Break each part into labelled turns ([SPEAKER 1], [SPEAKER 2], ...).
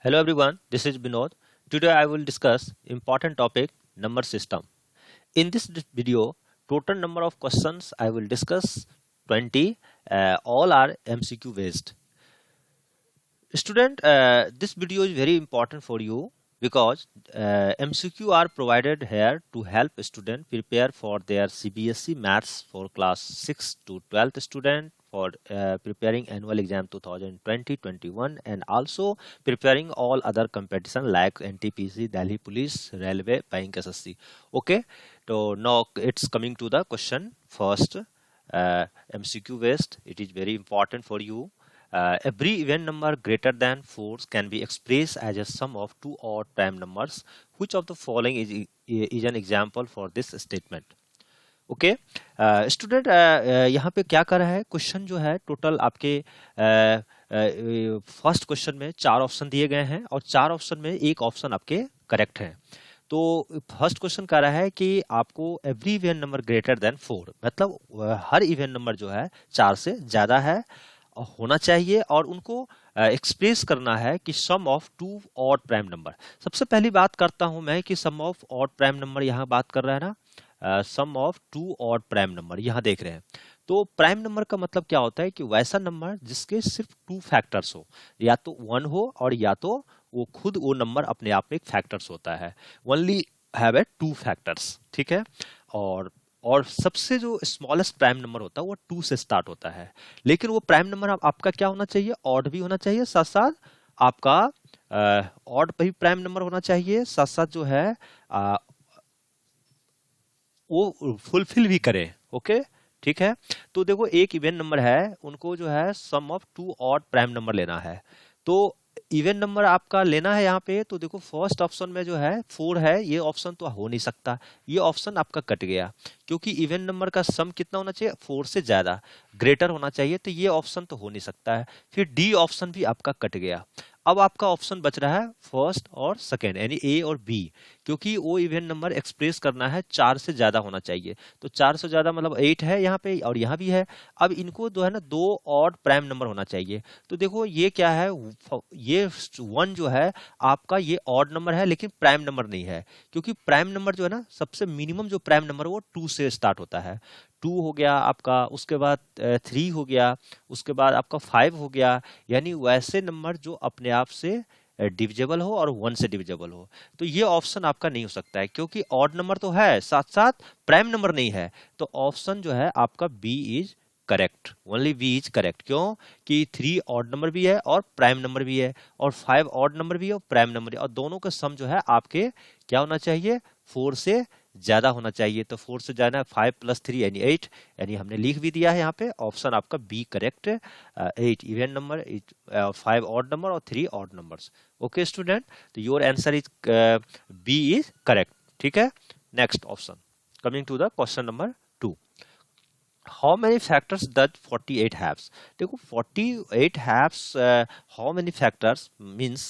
[SPEAKER 1] Hello everyone, this is Binod. Today I will discuss important topic number system. In this video, total number of questions I will discuss 20. All are MCQ based. Student, this video is very important for you because MCQ are provided here to help student prepare for their CBSE maths for class 6 to 12th student for preparing annual exam 2020-21 and also preparing all other competition like NTPC, Delhi Police, Railway, Bank SSC. Okay, so now it's coming to the question first. MCQ based, it is very important for you. Every even number greater than 4 can be expressed as a sum of two odd prime numbers. Which of the following is an example for this statement? Okay student यहाँ पे क्या कर रहा है question जो है total आपके first question में 4 ऑप्शन दिए गए हैं और 4 ऑप्शन में एक ऑप्शन आपके करेक्ट है। तो फर्स्ट क्वेश्चन कह रहा है कि आपको every even number greater than 4 मतलब हर इवन नंबर जो है 4 से ज्यादा है होना चाहिए और उनको एक्सप्रेस करना है कि sum of two odd prime number. सबसे पहली बात करता हूं मैं कि sum of odd prime number यहाँ बात कर रहा है ना, sum of two odd prime number यहाँ देख रहे हैं। तो प्राइम नंबर का मतलब क्या होता है कि वैसा नंबर जिसके सिर्फ 2 फैक्टर्स हो, या तो 1 हो और या तो वो खुद वो नंबर अपने आप में एक फैक्टर्स होता है, ओनली हैव ए 2 फैक्टर्स, ठीक है। और सबसे जो स्मॉलेस्ट प्राइम नंबर होता है वो 2 से स्टार्ट होता है, लेकिन वो प्राइम नंबर आपका क्या होना चाहिए, ऑड भी होना चाहिए, साथ साथ आपका ऑड भी प्राइम नंबर होना चाहिए, साथ साथ जो है वो फुलफिल भी करे। ओके, ठीक है। तो देखो एक इवन नंबर है, उनको जो है sum of two odd prime number लेना है। तो इवन नंबर आपका लेना है यहाँ पे, तो देखो फर्स्ट ऑप्शन में जो है 4 है, ये ऑप्शन तो हो नहीं सकता, ये ऑप्शन आपका कट गया क्योंकि इवन नंबर का सम कितना होना चाहिए, 4 से ज्यादा ग्रेटर होना चाहिए, तो ये ऑप्शन तो हो नहीं सकता है। फिर डी ऑप्शन भी आपका कट गया। अब आपका ऑप्शन बच रहा है फर्स्ट और सेकेंड यानी ए और बी, क्योंकि वो इवन नंबर एक्सप्रेस करना है 4 से ज्यादा होना चाहिए। तो 4 से ज्यादा मतलब 8 है यहाँ पे और यहाँ भी है। अब इनको जो है ना 2 ऑड प्राइम नंबर होना चाहिए। तो देखो ये क्या है, ये 1 जो है आपका ये ऑड नंबर है लेकिन प्राइम नंबर नहीं है, क्योंकि प्राइम नंबर जो है ना सबसे मिनिमम जो प्राइम नंबर वो 2 से स्टार्ट होता है। 2 हो गया आपका, उसके बाद 3 हो गया, उसके बाद आपका 5 हो गया, यानी वैसे नंबर जो अपने आप से डिविजेबल हो और 1 से डिविजेबल हो। तो ये ऑप्शन आपका नहीं हो सकता है क्योंकि ऑड नंबर तो है साथ साथ प्राइम नंबर नहीं है। तो ऑप्शन जो है आपका B is correct, only B is correct. क्यों कि 3 ऑड नंबर भी है और प्राइम नंबर भी है और 5 ऑड नंबर भी है और प्राइम नंबर भी है, और दोनों का सम जो है आपके क्या होना चाहिए, 4 से ज्यादा होना चाहिए। तो 4 से ज्यादा 5 + 3 यानी 8, यानी हमने लिख भी दिया है यहाँ पे, ऑप्शन आपका बी करेक्ट है। 8 इवन नंबर, 5 ऑड नंबर और 3 ऑड नंबर्स। ओके स्टूडेंट, तो your answer is B is correct, ठीक है। Next option, coming to the question number 2, how many factors does 48 have? देखो 48 has how many factors means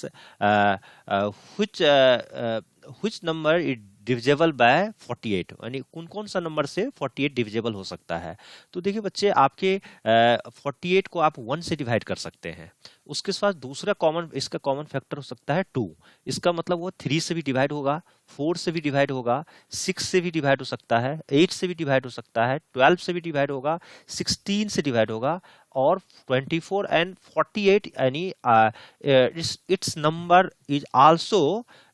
[SPEAKER 1] which number is divisible by 48, यानी कौन कौन सा number से 48 divisible हो सकता है। तो देखिए बच्चे आपके 48 को आप 1 से डिवाइड कर सकते हैं, उसके साथ दूसरा कॉमन, इसका कॉमन फैक्टर हो सकता है 2, इसका मतलब वो 3 से भी डिवाइड होगा, 4 से भी डिवाइड होगा, 6 से भी डिवाइड हो सकता है, 8 से भी डिवाइड हो सकता है, 12 से भी डिवाइड होगा, 16 से डिवाइड होगा और 24 एंड 48 यानी it's number is also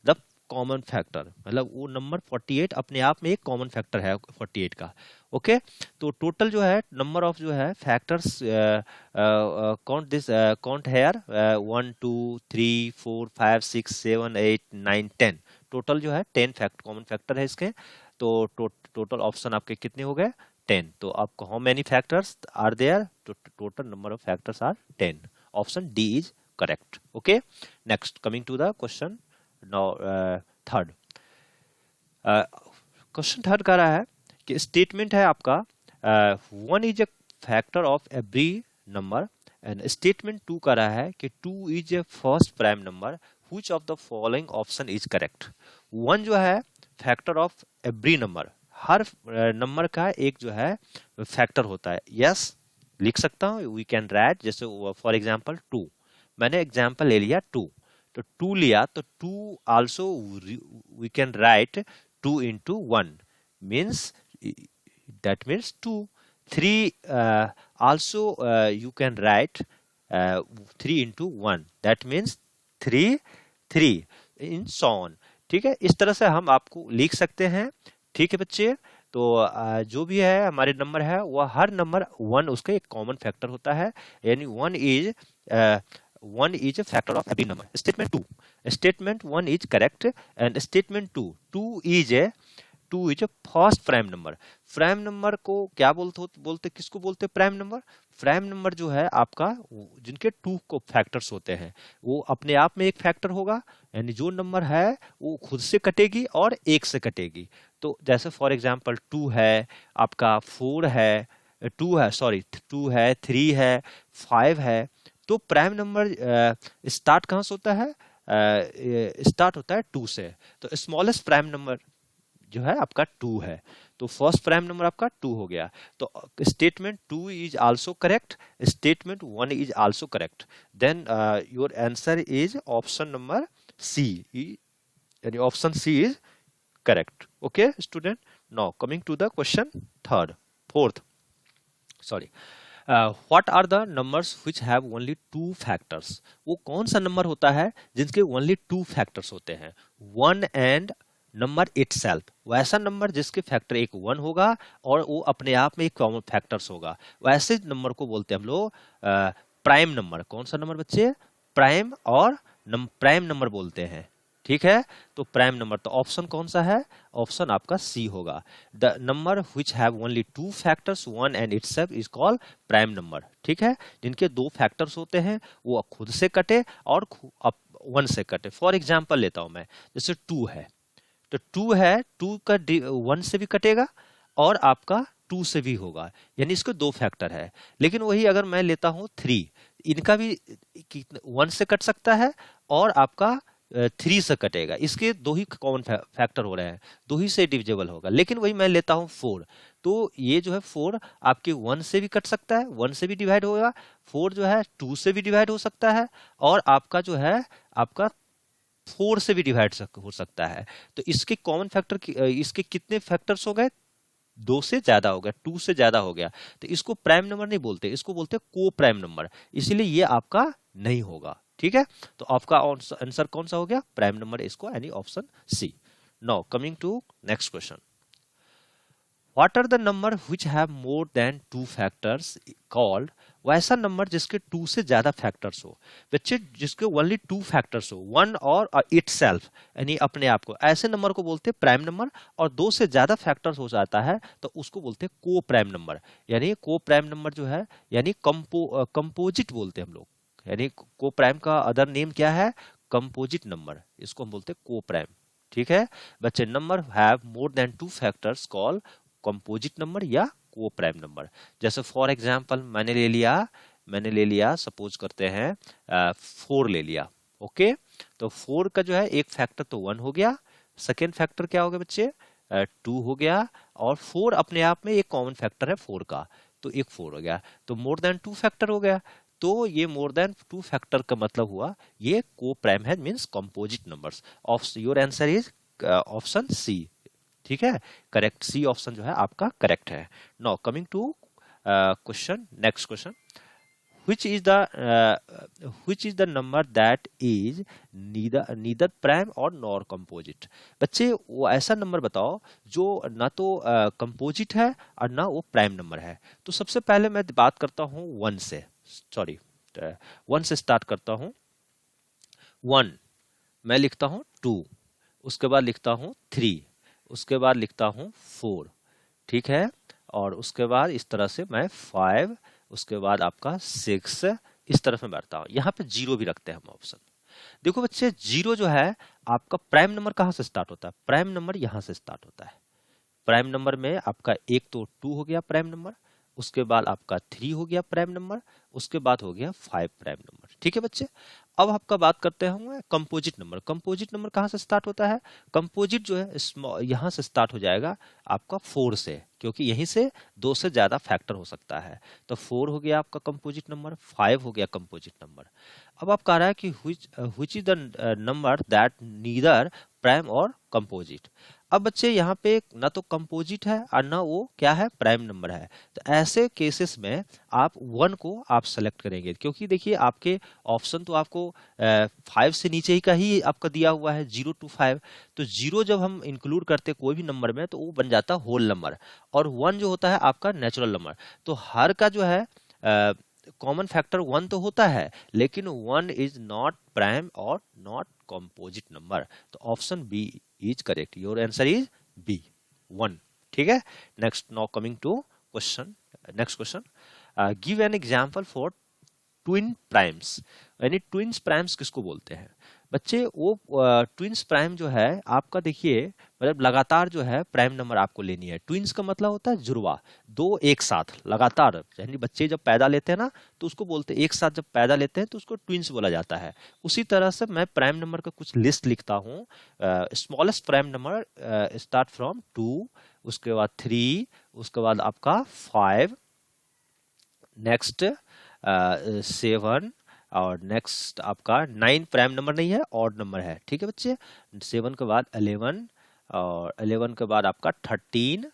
[SPEAKER 1] the common factor, मतलब वो नंबर 48 अपने आप में एक कॉमन फैक्टर है 48 का। ओके, तो टोटल जो है नंबर ऑफ जो है factors count this count here 1 2 3 4 5 6 7 8 9 10, total जो है 10 फैक्ट कॉमन फैक्टर है इसके। तो टोटल ऑप्शन आपके कितने हो गए, 10। तो आपको how many factors are there, total number of factors are 10, option D is correct. Okay, next coming to the question now third, question third कह रहा है कि स्टेटमेंट है आपका 1 is a factor of every number and statement 2 कह रहा है कि 2 is a first prime number, which of the following option is correct. 1 जो है factor of every number, her number का एक जो है फैक्टर होता है। यस, लिख सकता हूँ, वी कैन राइट, जैसे फॉर एग्जांपल 2, मैंने एग्जांपल ले लिया 2, तो 2 लिया तो 2 also we can write 2 into 1 means that means 2. 3 also you can write 3 into 1 that means 3 3 in so on. ठीक है, इस तरह से हम आपको लिख सकते हैं। ठीक है बच्चे, तो जो भी है हमारे नंबर है वह हर नंबर 1 उसका एक कॉमन फैक्टर होता है, यानी 1 is a factor of every number. Statement 1 is correct and statement 2 is a first prime number. Prime number को क्या बोलते किसको बोलते प्राइम नंबर? प्राइम नंबर जो है आपका जिनके 2 को फैक्टर्स होते हैं वो अपने आप में एक फैक्टर होगा, यानी जो नंबर है वो खुद से कटेगी और 1 से कटेगी। तो जैसे फॉर एग्जांपल 2 है, आपका 4 है, 2 है, 3 है, 5 है। तो प्राइम नंबर स्टार्ट कहाँ से होता है? स्टार्ट होता है 2 से। तो स्मॉलेस्ट प्राइम नंबर जो है आपका 2 है, तो फर्स्ट प्राइम नंबर आपका 2 हो गया। तो statement 2 is also correct, statement 1 is also correct. Then your answer is option number C, यानी option C is correct. Okay student, now coming to the question fourth. What are the numbers which have only 2 factors? वो कौन सा number होता है जिनके only 2 factors होते हैं? 1 and number itself, वैसा नंबर जिसके फैक्टर एक 1 होगा और वो अपने आप में एक कॉमन फैक्टर्स होगा, वैसे नंबर को बोलते हैं हम लोग प्राइम नंबर। कौन सा नंबर बच्चे? प्राइम और प्राइम नंबर बोलते हैं। ठीक है, तो प्राइम नंबर, तो ऑप्शन कौन सा है? ऑप्शन आपका सी होगा। The number which have only 2 factors 1 and itself is called prime number. ठीक है, जिनके 2 फैक्टर्स होते हैं वो खुद से कटे और 1 से कटे। फॉर एग्जाम्पल लेता हूं मैं, जैसे 2 है, तो 2 है, 2 का 1 से भी कटेगा और आपका 2 से भी होगा, यानी इसको 2 फैक्टर है। लेकिन वही अगर मैं लेता हूं 3, इनका भी 1 से कट सकता है और आपका 3 से कटेगा, इसके 2 ही कॉमन फैक्टर हो रहे हैं, 2 ही से डिविजिबल होगा। लेकिन वही मैं लेता हूं 4, तो ये जो है 4 आपके 1 से भी कट सकता है, 1 से भी डिवाइड होगा, 4 जो है 2 से भी डिवाइड हो सकता है और आपका जो है आपका 4 से भी डिवाइड हो सकता है। तो इसके कॉमन फैक्टर इसके कितने फैक्टर्स हो गए? 2 से ज्यादा हो गया, 2 से ज्यादा हो गया, तो इसको प्राइम नंबर नहीं बोलते, इसको बोलते को प्राइम नंबर, इसीलिए ये आपका नहीं होगा। ठीक है, तो आपका आंसर कौन सा हो गया? प्राइम नंबर, इसको यानी option C. Now coming to next question. What are the number which have more than 2 factors called? वैसा नंबर जिसके 2 से ज्यादा फैक्टर्स हो। बच्चे जिसके ओनली 2 फैक्टर्स हो, 1 और इटसेल्फ, यानी अपने आप को, ऐसे नंबर को बोलते हैं प्राइम नंबर। और 2 से ज्यादा फैक्टर्स हो जाता है तो उसको बोलते हैं को प्राइम नंबर। यानी को प्राइम नंबर जो है यानी कंपोजिट बोलते हैं हम लोग, यानी को प्राइम का अदर नेम क्या है? कंपोजिट नंबर, इसको हम बोलते हैं को प्राइम। ठीक है बच्चे, number have more than 2 factors call composite number या को प्राइम नंबर। जैसे फॉर एग्जांपल मैंने ले लिया सपोज करते हैं 4 ले लिया। ओके, तो 4 का जो है एक फैक्टर तो 1 हो गया, सेकेंड फैक्टर क्या हो गया बच्चे? 2 हो गया, और 4 अपने आप में एक कॉमन फैक्टर है 4 का, तो एक 4 हो गया, तो मोर देन 2 फैक्टर हो गया। तो ये मोर देन 2 फैक्टर का मतलब हुआ ये को प्राइम है, means composite numbers. Your answer is option C. ठीक है, करेक्ट, सी ऑप्शन जो है आपका करेक्ट है। Now coming to question, next question. which is the number that is neither prime or nor composite? बच्चे वो ऐसा नंबर बताओ जो ना तो कंपोजिट है और ना वो प्राइम नंबर है। तो सबसे पहले मैं बात करता हूँ 1 से, 1 से स्टार्ट करता हूँ। 1 मैं लिखता हूँ 2, उसके बाद लिखता हूँ 3, उसके बाद लिखता हूँ 4। ठीक है, और उसके बाद इस तरह से मैं 5, उसके बाद आपका 6, इस तरफ में बैठता हूँ। यहाँ पे 0 भी रखते हैं हम ऑप्शन। देखो बच्चे 0 जो है आपका प्राइम नंबर कहाँ से स्टार्ट होता है? प्राइम नंबर यहाँ से स्टार्ट होता है। प्राइम नंबर में आपका एक तो 2 हो गया प्राइम नंबर, उसके बाद आपका 3 हो गया प्राइम नंबर, उसके बाद हो गया 5 प्राइम नंबर। ठीक है बच्चे, अब आपका बात करते हैं कंपोजिट नंबर। कंपोजिट नंबर कहाँ से स्टार्ट होता है? कंपोजिट जो है यहाँ से स्टार्ट हो जाएगा आपका 4 से, क्योंकि यहीं से 2 से ज्यादा फैक्टर हो सकता है। तो 4 हो गया आपका कंपोजिट नंबर, 5 हो गया कंपोजिट नंबर। अब आप कह रहा है कि which is the number that neither prime और कंपोजिट। अब बच्चे यहाँ पे ना तो कंपोजिट है और ना वो क्या है, प्राइम नंबर है। तो ऐसे केसेस में आप 1 को आप सेलेक्ट करेंगे, क्योंकि देखिए आपके ऑप्शन तो आपको 5 से नीचे ही का ही आपका दिया हुआ है, 0 to 5। तो 0 जब हम इंक्लूड करते कोई भी नंबर में तो वो बन जाता होल नंबर, और 1 जो होता है आपका नेचुरल नंबर। तो हर का जो है कॉमन फैक्टर 1 तो होता है, लेकिन 1 इज नॉट प्राइम और नॉट कंपोजिट नंबर। तो option B is correct, your answer is B, 1। ठीक है, next, now coming to question, next question, give an example for twin primes. यानी ट्विन्स प्राइम्स किसको बोलते हैं बच्चे? वो ट्विन्स प्राइम जो है आपका, देखिए मतलब लगातार जो है प्राइम नंबर आपको लेनी है। ट्विन्स का मतलब होता है जुड़वा, दो एक साथ लगातार। यानी बच्चे जब पैदा लेते हैं ना तो उसको बोलते हैं, एक साथ जब पैदा लेते हैं तो उसको ट्विन्स बोला जाता है। उसी तरह से मैं प्राइम नंबर का कुछ लिस्ट लिखता हूँ। Smallest prime number start from 2, उसके बाद 3, उसके बाद आपका 5, नेक्स्ट 7, और नेक्स्ट आपका 9 प्राइम नंबर नहीं है, ऑड नंबर है। ठीक है बच्चे, 7 के बाद 11, और 11 के बाद आपका 13।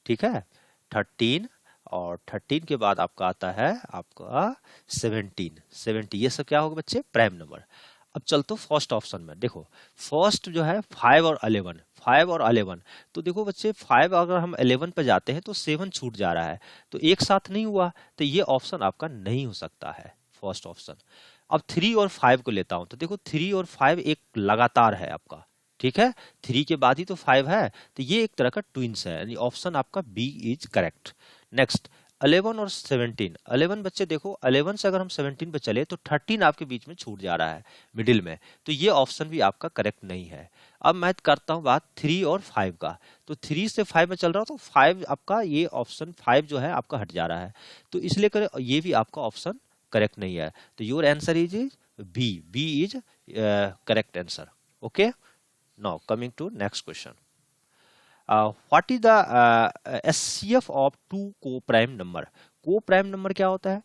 [SPEAKER 1] ठीक है, 13, और 13 के बाद आपका आता है आपका 17। ये सब क्या होगा बच्चे? Prime number. अब चलते फर्स्ट ऑप्शन में, देखो फर्स्ट जो है 5 और 11, 5 और 11। तो देखो बच्चे 5 अगर हम 11 पे जाते हैं तो 7 छूट जा रहा है, तो एक साथ नहीं हुआ, तो ये ऑप्शन आपका नहीं हो सकता है, फर्स्ट ऑप्शन। अब 3 और 5 को लेता हूं, तो देखो 3 और 5 एक लगातार है आपका। ठीक है, 3 के बाद ही तो 5 है, तो ये एक तरह का ट्विंस है, यानी ऑप्शन आपका बी इज करेक्ट। नेक्स्ट, 11 और 17। 11 बच्चे देखो, 11 से अगर हम 17 पे चले तो 13 आपके बीच में छूट जा रहा है मिडिल में, तो ये ऑप्शन भी आपका करेक्ट नहीं है। अब मैं करता हूं बात 3 और 5 का, तो 3 से 5 में चल रहा हूं, तो 5 आपका, ये ऑप्शन 5 जो है आपका हट जा रहा है, तो इसलिए करे ये भी आपका ऑप्शन करेक्ट नहीं है। तो your answer is B, B is correct answer. Okay, now coming to next question, what is the HCF of 2 coprime number. Coprime number क्या होता है?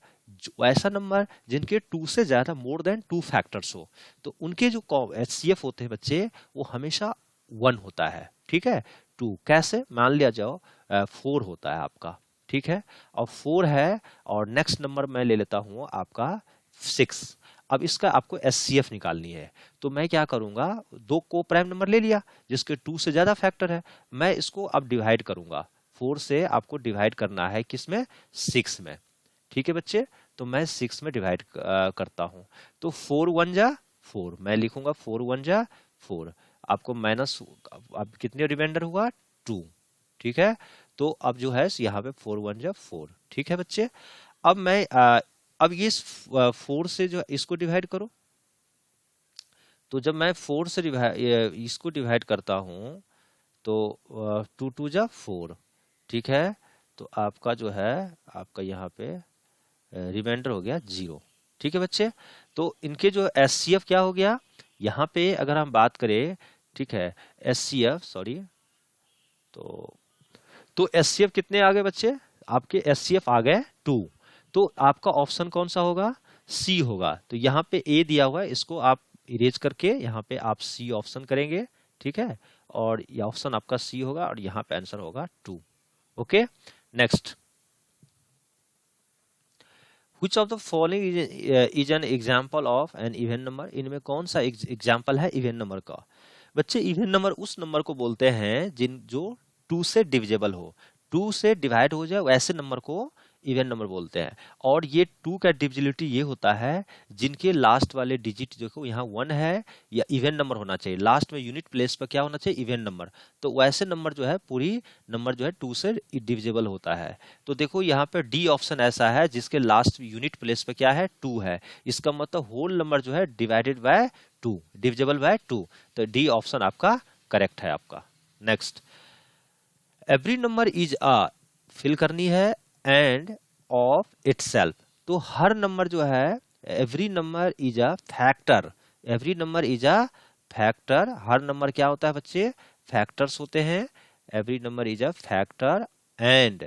[SPEAKER 1] ऐसा नंबर जिनके 2 से ज्यादा, मोर देन 2 फैक्टर्स हो, तो उनके जो एचसीएफ होते हैं बच्चे वो हमेशा 1 होता है। ठीक है, 2 कैसे, मान लिया जाओ 4 होता है आपका। ठीक है, और 4 है, और नेक्स्ट नंबर मैं ले लेता हूं आपका 6। अब इसका आपको एचसीएफ निकालनी है, तो मैं क्या करूंगा, 2 को प्राइम नंबर ले लिया जिसके 2 से ज्यादा फैक्टर है, मैं इसको अब डिवाइड करूंगा। 4 से आपको डिवाइड करना है किसमें? 6 में। ठीक है बच्चे, तो मैं 6 में डिवाइड करता हूं, तो 4 1 जा 4, मैं लिखूंगा 4 1 जा 4, आपको माइनस, अब कितने रिमाइंडर हुआ? 2। ठीक है, तो अब जो है यहाँ पे 4 1 जा 4। ठीक है बच्चे, अब मैं अब ये 4 से जो इसको डिवाइड करो, तो जब मैं 4 से इसको डिवाइड करता हूं तो 2 2 जा 4। ठीक है, तो आपका जो है आपका यहाँ पे रिमाइंडर हो गया 0। ठीक है बच्चे, तो इनके जो एचसीएफ क्या हो गया यहाँ पे अगर हम बात करें, ठीक है, एचसीएफ सॉरी, तो एचसीएफ कितने आ गए बच्चे? आपके एचसीएफ आ गए 2। तो आपका ऑप्शन कौन सा होगा? सी होगा। तो यहाँ पे ए दिया हुआ है, इसको आप इरेज करके यहाँ पे आप सी ऑप्शन करेंगे। ठीक है, और ये ऑप्शन आपका सी होगा, और यहाँ पे आंसर होगा 2। Okay, next, Which of the following is an example of an even number? इनमें कौन सा एग्जाम्पल है इवन नंबर का? बच्चे इवन नंबर उस नंबर को बोलते हैं जो 2 से डिविजिबल हो, 2 से डिवाइड हो जाए, वैसे नंबर को इवन नंबर बोलते हैं। और ये 2 का डिविजिबिलिटी ये होता है जिनके लास्ट वाले डिजिट देखो यहाँ 1 है, या इवन नंबर होना चाहिए, लास्ट में यूनिट प्लेस पर क्या होना चाहिए? Even number. तो वैसे नंबर जो है, पूरी नंबर जो है 2 से डिविजिबल होता है। तो देखो यहाँ पे डी ऑप्शन ऐसा है जिसके लास्ट यूनिट प्लेस पे क्या है? 2 है। इसका मतलब होल नंबर जो है डिवाइडेड बाय 2, डिविजिबल बाय 2। तो डी ऑप्शन आपका करेक्ट है आपका। Next, every number is a, fill करनी है, एंड ऑफ इटसेल्फ। तो हर नंबर जो है, every number is a factor, every number is a factor. हर नंबर क्या होता है बच्चे? फैक्टर्स होते हैं। Every number is a factor and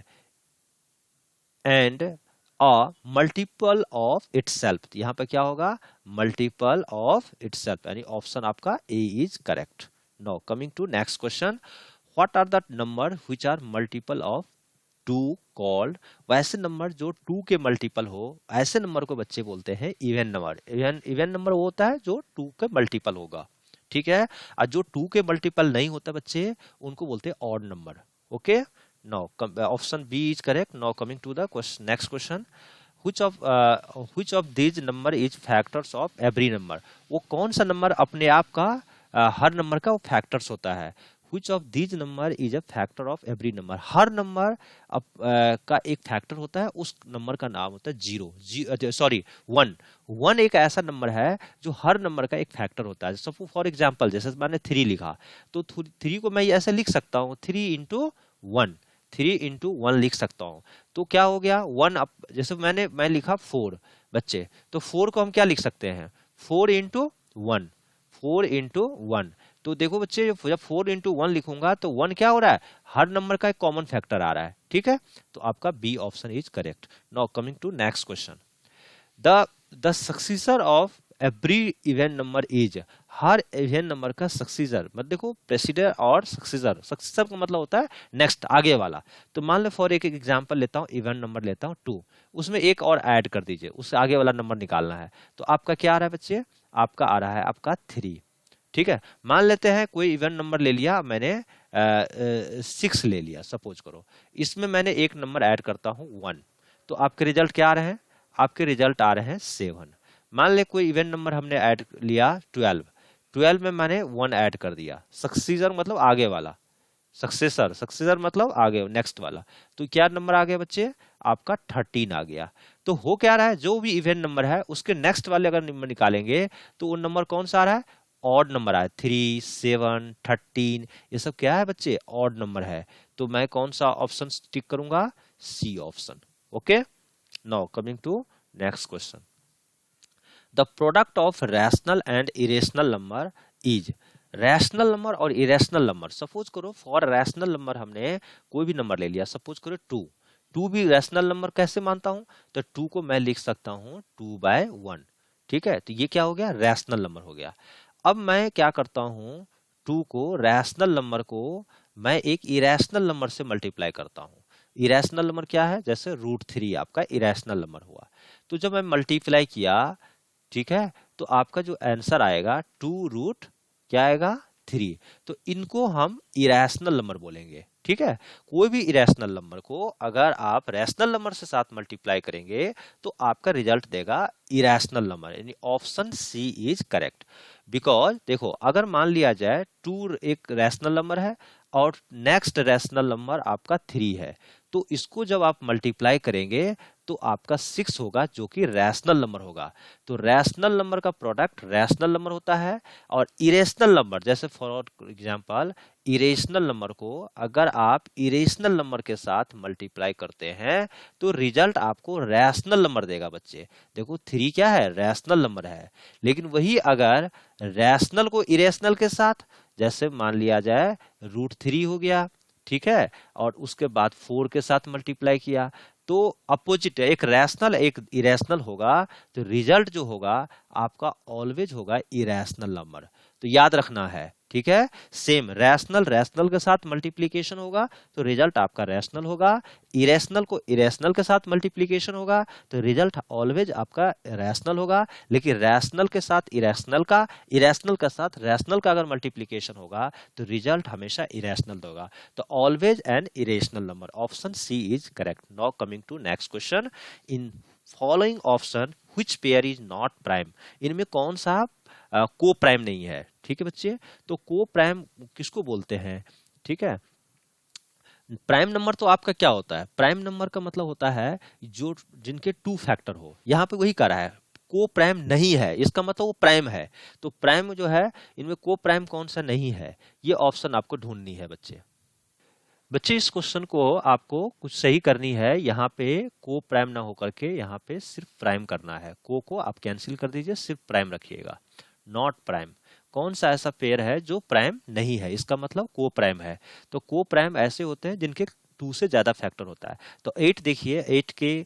[SPEAKER 1] a multiple of itself. यहाँ पे क्या होगा? मल्टीपल ऑफ इटसेल्फ, यानी ऑप्शन आपका A is correct. Now coming to next question, what are the number which are multiple of 2 called? वैसे number जो 2 के multiple हो, ऐसे नंबर को बच्चे बोलते हैं इवन नंबर। इवन नंबर वो होता है जो 2 के मल्टीपल होगा, ठीक है। और जो 2 के मल्टीपल नहीं होता बच्चे, उनको बोलते हैं odd number. Okay, now option B is correct. Now coming to the next question, which of these number is factors of every number? वो कौन सा नंबर अपने आप का हर नंबर का वो फैक्टर्स होता है? which of these number is a factor of every number? Her number का एक फैक्टर होता है, उस नंबर का नाम होता है जीरो, सॉरी 1। 1 एक ऐसा नंबर है जो हर नंबर का एक फैक्टर होता है। सपोज फॉर एग्जांपल, जैसे मैंने 3 लिखा, तो 3 को मैं ऐसे लिख सकता हूँ 3 इंटू 1, 3 इंटू 1 लिख सकता हूँ। तो क्या हो गया 1 जैसे मैं लिखा 4 बच्चे, तो 4 को हम क्या लिख सकते हैं? 4 इंटू 1, 4 इंटू 1। तो देखो बच्चे, जब 4 इंटू 1 लिखूंगा तो 1 क्या हो रहा है? हर नंबर का एक कॉमन फैक्टर आ रहा है, ठीक है। तो आपका B option is correct. Now coming to next question, the successor of every even number is? हर इवन नंबर का सक्सीसर, मतलब देखो प्रेसिडर और सक्सीसर। सक्सीसर का मतलब होता है नेक्स्ट, आगे वाला। तो मान लो फॉर एक एग्जांपल लेता हूँ, इवन नंबर लेता हूँ 2, उसमें एक और ऐड कर दीजिए, उससे आगे वाला नंबर निकालना है। तो आपका क्या आ रहा है बच्चे? आपका आ रहा है आपका 3, ठीक है। मान लेते हैं कोई इवन नंबर ले लिया मैंने, 6 ले लिया सपोज करो, इसमें मैंने एक नंबर ऐड करता हूँ 1, तो आपके रिजल्ट क्या आ रहे हैं? आपके रिजल्ट आ रहे हैं 7। मान ले कोई इवन नंबर हमने ऐड लिया 12, 12 में मैंने 1 ऐड कर दिया। सक्सीसर मतलब आगे वाला, सक्सेसर मतलब आगे नेक्स्ट वाला। तो क्या नंबर आ गया बच्चे? आपका 13 आ गया। तो हो क्या रहा है, जो भी इवन नंबर है उसके नेक्स्ट वाले अगर नंबर निकालेंगे तो वो नंबर कौन सा आ रहा है? ऑड नंबर आया। 3, 7, 13 ये सब क्या है बच्चे? ऑड नंबर है। तो मैं कौन सा ऑप्शन टिक करूंगा? C option. Okay, now coming to next question, the product of rational and irrational number is? Rational number और इरेशनल नंबर, सपोज करो फॉर रैशनल नंबर हमने कोई भी नंबर ले लिया, सपोज करो 2 भी रैशनल नंबर कैसे मानता हूं? तो 2 को मैं लिख सकता हूं 2/1, ठीक है। तो ये क्या हो गया? रैशनल नंबर हो गया। अब मैं क्या करता हूं, 2 को, रैशनल नंबर को मैं एक इरेशनल नंबर से मल्टीप्लाई करता हूं। इरेशनल नंबर क्या है? जैसे √3 आपका इरेशनल नंबर हुआ। तो जब मैं मल्टीप्लाई किया, ठीक है, तो आपका जो आंसर आएगा 2 क्या आएगा? 3। तो इनको हम इरेशनल नंबर बोलेंगे, ठीक है। कोई भी इरेशनल नंबर को अगर आप रैशनल नंबर से साथ मल्टीप्लाई करेंगे तो आपका रिजल्ट देगा इरेशनल नंबर, यानी option C is correct. Because देखो, अगर मान लिया जाए 2 एक रैशनल नंबर है और नेक्स्ट रैशनल नंबर आपका 3 है, तो इसको जब आप मल्टीप्लाई करेंगे तो आपका 6 होगा, जो कि रैशनल नंबर होगा। तो रैशनल नंबर का प्रोडक्ट रैशनल नंबर होता है। और इरेशनल नंबर, जैसे फॉर एग्जांपल इरेशनल नंबर को अगर आप इरेशनल नंबर के साथ मल्टीप्लाई करते हैं तो रिजल्ट आपको रैशनल नंबर देगा बच्चे। देखो 3 क्या है? रैशनल नंबर है। लेकिन वही अगर रैशनल को इरेशनल के साथ, जैसे मान लिया जाए √3 हो गया, ठीक है, और उसके बाद 4 के साथ मल्टीप्लाई किया, तो अपोजिट है, एक रैशनल एक इरेशनल होगा, तो रिजल्ट जो होगा आपका ऑलवेज होगा इरेशनल नंबर। तो याद रखना है, ठीक है। सेम रैशनल के साथ मल्टीप्लीकेशन होगा तो रिजल्ट आपका रैशनल होगा, इरेशनल को इरेशनल के साथ मल्टीप्लीकेशन होगा तो रिजल्ट ऑलवेज आपका रैशनल होगा। लेकिन रैशनल के साथ इरेशनल का, इरेशनल के साथ रैशनल का अगर मल्टीप्लीकेशन होगा तो रिजल्ट हमेशा इरेशनल होगा। तो always an irrational number, option C is correct. Now coming to next question, in following option which pair is not prime? इनमें कौन सा को प्राइम नहीं है? ठीक है बच्चे, तो को प्राइम किसको बोलते हैं? ठीक है, प्राइम नंबर तो आपका क्या होता है? प्राइम नंबर का मतलब होता है जो जिनके 2 फैक्टर हो। यहाँ पे वही कर रहा है, को प्राइम नहीं है, इसका मतलब वो प्राइम है। तो प्राइम जो है, इनमें को प्राइम कौन सा नहीं है, ये ऑप्शन आपको ढूंढनी है बच्चे। बच्चे इस क्वेश्चन को आपको कुछ सही करनी है, यहाँ पे को प्राइम ना होकर के यहाँ पे सिर्फ प्राइम करना है। को आप कैंसिल कर दीजिए, सिर्फ प्राइम रखिएगा, नॉट प्राइम। कौन सा ऐसा पेयर है जो प्राइम नहीं है, इसका मतलब को प्राइम है। तो को प्राइम ऐसे होते हैं जिनके 2 से ज्यादा फैक्टर होता है। तो 8 देखिए, 8 के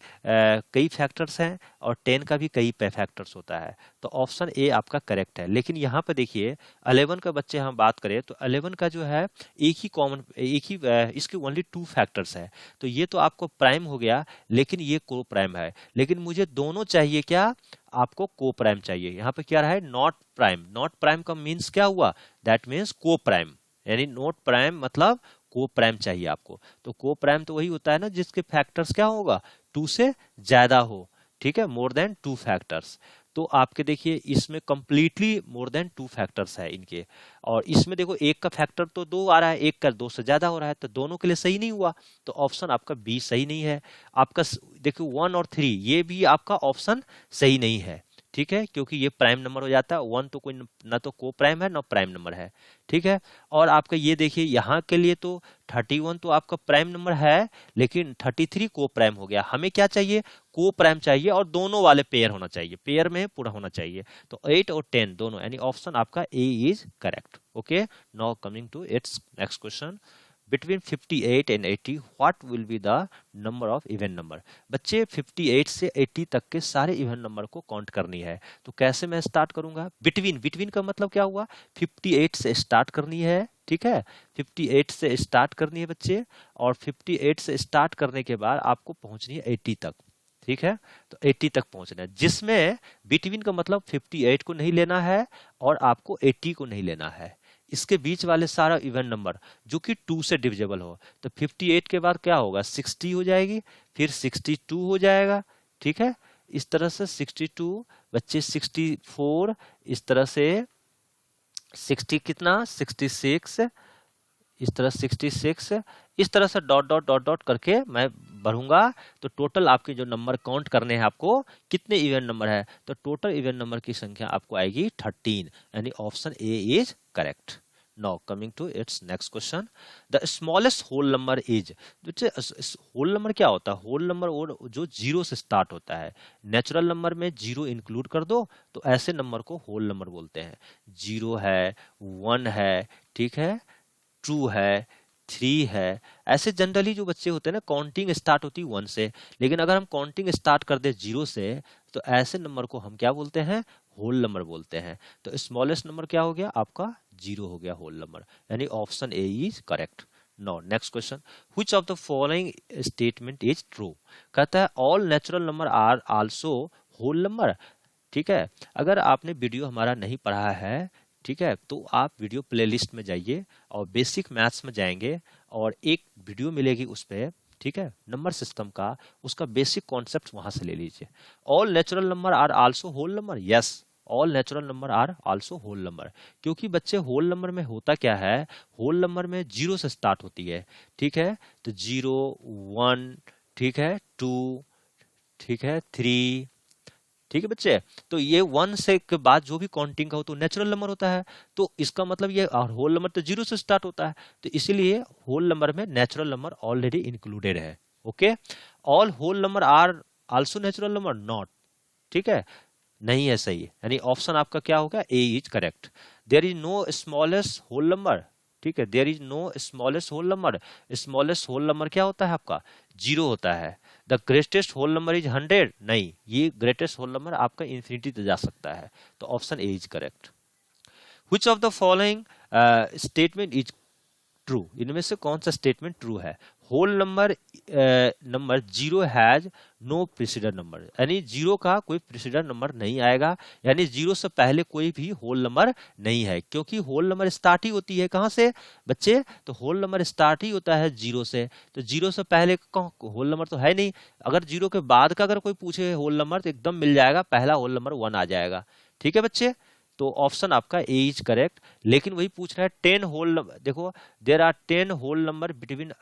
[SPEAKER 1] कई फैक्टर्स हैं और 10 का भी कई फैक्टर्स होता है। तो ऑप्शन ए आपका करेक्ट है। लेकिन यहाँ पे देखिए 11 का बच्चे हम बात करें तो 11 का जो है एक ही कॉमन, एक ही इसके ओनली 2 फैक्टर्स है। तो ये तो आपको प्राइम हो गया, लेकिन ये को प्राइम है। लेकिन मुझे दोनों चाहिए, क्या आपको को प्राइम चाहिए। यहाँ पे क्या रहा है, नॉट प्राइम। नॉट प्राइम का मीन्स क्या हुआ, दैट मीन्स को प्राइम, यानी नॉट प्राइम मतलब को प्राइम चाहिए आपको। तो को प्राइम तो वही होता है ना जिसके फैक्टर्स क्या होगा, 2 से ज्यादा हो, ठीक है, मोर देन 2 फैक्टर्स। तो आपके देखिए इसमें कंप्लीटली मोर देन 2 फैक्टर्स है इनके, और इसमें देखो एक का फैक्टर तो 2 आ रहा है, एक का 2 से ज्यादा हो रहा है, तो दोनों के लिए सही नहीं हुआ। तो ऑप्शन आपका बी सही नहीं है। आपका देखो 1 और 3 ये भी आपका ऑप्शन सही नहीं है, ठीक है, क्योंकि ये प्राइम नंबर हो जाता है। 1 तो कोई ना तो को प्राइम है ना प्राइम नंबर है, ठीक है। और आपका ये देखिए यहाँ के लिए तो 31 तो आपका प्राइम नंबर है, लेकिन 33 को प्राइम हो गया। हमें क्या चाहिए, को प्राइम चाहिए, और दोनों वाले पेयर होना चाहिए, पेयर में पूरा होना चाहिए। तो 8 और 10 दोनों, यानी ऑप्शन आपका A is correct. Okay, now coming to its next question. Between 58 and 80 what will be the number of even number। बच्चे 58 से 80 तक के सारे इवन नंबर को काउंट करनी है। तो कैसे मैं स्टार्ट करूंगा, बिटवीन का मतलब क्या हुआ, 58 से स्टार्ट करनी है, ठीक है, 58 से स्टार्ट करनी है बच्चे, और 58 से स्टार्ट करने के बाद आपको पहुंचनी है 80 तक, ठीक है। तो 80 तक पहुंचना है, जिसमें बिटवीन का मतलब 58 को नहीं लेना है और आपको 80 को नहीं लेना है। इसके बीच वाले सारा इवन नंबर जो कि 2 से डिविजिबल हो। तो 58 के बाद क्या होगा, 60 हो जाएगी, फिर 62 हो जाएगा, ठीक है। इस तरह से 62 बच्चे, 64, इस तरह से 60 कितना 66, इस तरह 66, इस तरह से डॉट डॉट डॉट डॉट करके मैं बढ़ूंगा। तो टोटल आपके जो नंबर काउंट करने हैं आपको, कितने इवन नंबर है, तो टोटल इवन नंबर की संख्या आपको आएगी 13, यानी option A is correct. Now coming to its next question, the smallest whole number is. Whole number क्या होता है, होल नंबर वो जो 0 से स्टार्ट होता है। नेचुरल नंबर में 0 इंक्लूड कर दो तो ऐसे नंबर को होल नंबर बोलते हैं। 0 है, 1 है, ठीक है, 2 है, 3 है। ऐसे जनरली जो बच्चे होते हैं ना, काउंटिंग स्टार्ट होती है 1 से, लेकिन अगर हम काउंटिंग स्टार्ट कर दे 0 से तो ऐसे नंबर को हम क्या बोलते हैं, होल नंबर बोलते हैं। तो स्मॉलेस्ट नंबर क्या हो गया आपका, 0 हो गया होल नंबर, यानी option A is correct. Now next question, which of the following statement is true. कहता है all natural number are also whole number, ठीक है। अगर आपने वीडियो हमारा नहीं पढ़ा है, ठीक है, तो आप वीडियो प्लेलिस्ट में जाइए और बेसिक मैथ्स में जाएंगे और एक वीडियो मिलेगी उस पे, ठीक है, नंबर सिस्टम का, उसका बेसिक कॉन्सेप्ट वहां से ले लीजिए। All natural number are also whole number, yes, all natural number are also whole number. क्योंकि बच्चे होल नंबर में होता क्या है, होल नंबर में 0 से स्टार्ट होती है, ठीक है। तो 0, 1, ठीक है, 2, ठीक है, 3, ठीक है बच्चे। तो ये 1 से के बाद जो भी काउंटिंग का हो तो नेचुरल नंबर होता है। तो इसका मतलब ये, और होल नंबर तो 0 से स्टार्ट होता है, तो इसीलिए होल नंबर में नेचुरल नंबर ऑलरेडी इंक्लूडेड है। Okay, all whole number are also natural number, not, ठीक है, नहीं है सही, यानी ऑप्शन आपका क्या होगा, A is correct. There is no smallest whole number, ठीक है, there is no smallest whole number. Smallest whole number क्या होता है आपका, 0 होता है। The greatest whole number is 100, नहीं, ये ग्रेटेस्ट होल नंबर आपका इन्फिनिटी तक जा सकता है। तो option A is correct. Which of the following statement is true, इनमें से कौन सा स्टेटमेंट ट्रू है। Whole number 0 has no president number, यानी 0 का कोई प्रेसिडेंट नंबर नहीं आएगा, यानी 0 से पहले कोई भी होल नंबर नहीं है। क्योंकि होल नंबर स्टार्ट ही होती है कहां से बच्चे, तो होल नंबर स्टार्ट ही होता है 0 से। तो 0 से पहले होल नंबर तो है नहीं। अगर 0 के बाद का अगर कोई पूछे होल नंबर तो एकदम मिल जाएगा, पहला होल नंबर 1 आ जाएगा, ठीक है बच्चे। तो ऑप्शन आपका ए इज करेक्ट। लेकिन वही पूछ रहा है 10 होल, देखो there are 10 whole number between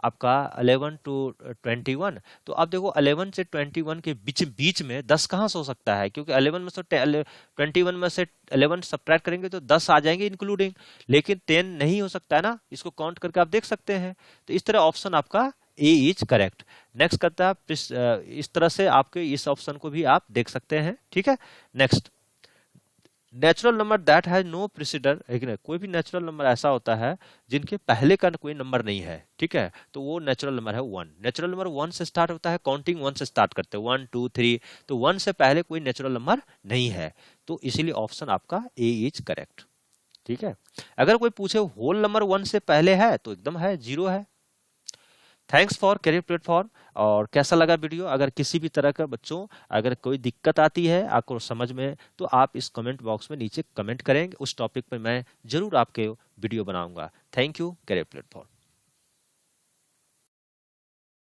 [SPEAKER 1] आपका 11 टू 21। तो आप देखो 11 से 21 के बीच बीच में 10 कहाँ से हो सकता है, क्योंकि 11 में से 21 में से 11 सब्ट्रैक्ट करेंगे तो 10 आ जाएंगे इंक्लूडिंग, लेकिन 10 नहीं हो सकता है ना, इसको काउंट करके आप देख सकते हैं। तो इस तरह ऑप्शन आपका ए इज करेक्ट। नेक्स्ट करता है इस तरह से आपके इस ऑप्शन को भी आप देख सकते हैं, ठीक है। Next, natural number that has no predecessor है कि नहीं, कोई भी नेचुरल नंबर ऐसा होता है जिनके पहले का कोई नंबर नहीं है, ठीक है, तो वो नेचुरल नंबर है 1। नेचुरल नंबर 1 से स्टार्ट होता है, काउंटिंग 1 से स्टार्ट करते हैं, 1 2 3, तो 1 से पहले कोई नेचुरल नंबर नहीं है, तो इसीलिए ऑप्शन आपका ए इज करेक्ट, ठीक है। अगर कोई पूछे होल नंबर 1 से पहले है तो एकदम है, 0 है। Thanks for career platform. और कैसा लगा वीडियो, अगर किसी भी तरह का बच्चों अगर कोई दिक्कत आती है आपको समझ में, तो आप इस कमेंट बॉक्स में नीचे कमेंट करेंगे, उस टॉपिक पर मैं जरूर आपके वीडियो बनाऊंगा। Thank you career platform.